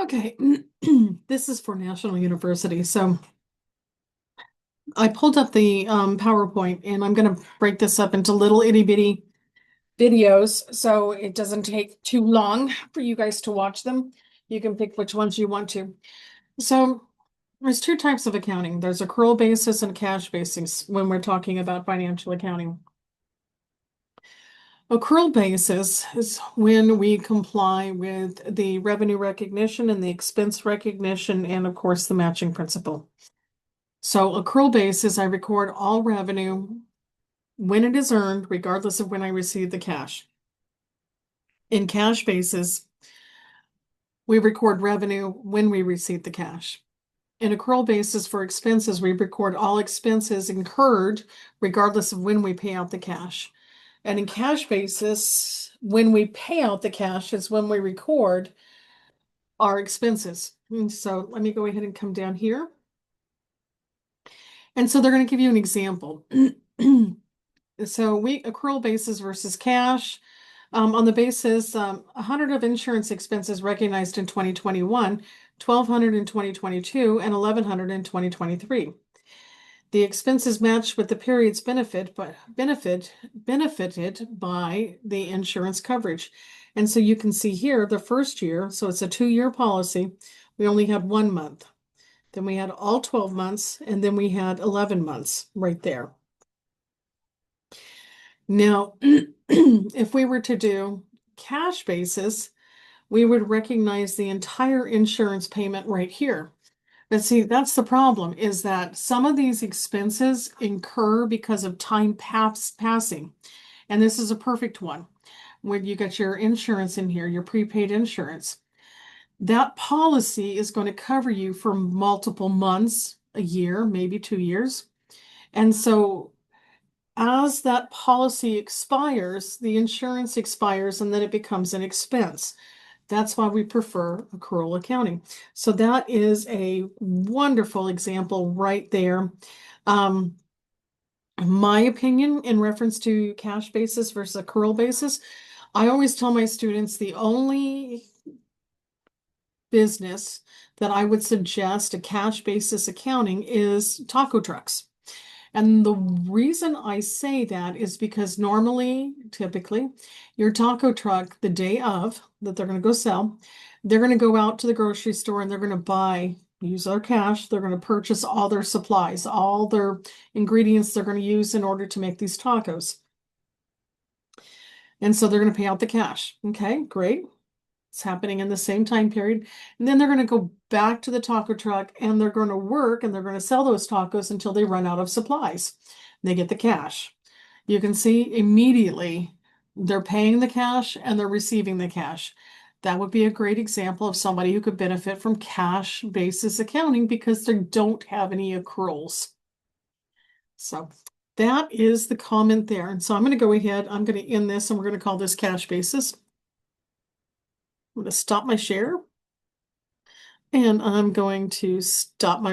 Okay, this is for National University. So I pulled up the PowerPoint and I'm going to break this up into little itty bitty videos so it doesn't take too long for you guys to watch them. You can pick which ones you want to. So there's two types of accounting. There's accrual basis and cash basis when we're talking about financial accounting. Accrual basis is when we comply with the revenue recognition and the expense recognition and of course the matching principle. So accrual basis, I record all revenue when it is earned, regardless of when I receive the cash. In cash basis, we record revenue when we receive the cash. In accrual basis for expenses, we record all expenses incurred regardless of when we pay out the cash. And in cash basis, when we pay out the cash is when we record our expenses. And so let me go ahead and come down here. And so they're going to give you an example. So accrual basis versus cash. On the basis, 100 of insurance expenses recognized in 2021, 1,200 in 2022, and 1,100 in 2023. The expenses matched with the period's benefited by the insurance coverage. And so you can see here the first year, so it's a 2-year policy, we only had 1 month. Then we had all 12 months, and then we had 11 months right there. Now, if we were to do cash basis, we would recognize the entire insurance payment right here. But see, that's the problem, is that some of these expenses incur because of time passing. And this is a perfect one. When you got your insurance in here, your prepaid insurance, that policy is going to cover you for multiple months, a year, maybe 2 years. And so as that policy expires, the insurance expires and then it becomes an expense. That's why we prefer accrual accounting. So that is a wonderful example right there. My opinion in reference to cash basis versus accrual basis, I always tell my students the only business that I would suggest a cash basis accounting is taco trucks. And the reason I say that is because normally, typically, your taco truck, the day of that they're going to go sell, they're going to go out to the grocery store and they're going to use their cash. They're going to purchase all their supplies, all their ingredients they're going to use in order to make these tacos. And so they're going to pay out the cash. Okay, great. It's happening in the same time period. And then they're going to go back to the taco truck and they're going to work and they're going to sell those tacos until they run out of supplies. They get the cash. You can see immediately they're paying the cash and they're receiving the cash. That would be a great example of somebody who could benefit from cash basis accounting because they don't have any accruals. So that is the comment there. And so I'm going to go ahead, I'm going to end this and we're going to call this cash basis. I'm going to stop my share and I'm going to stop my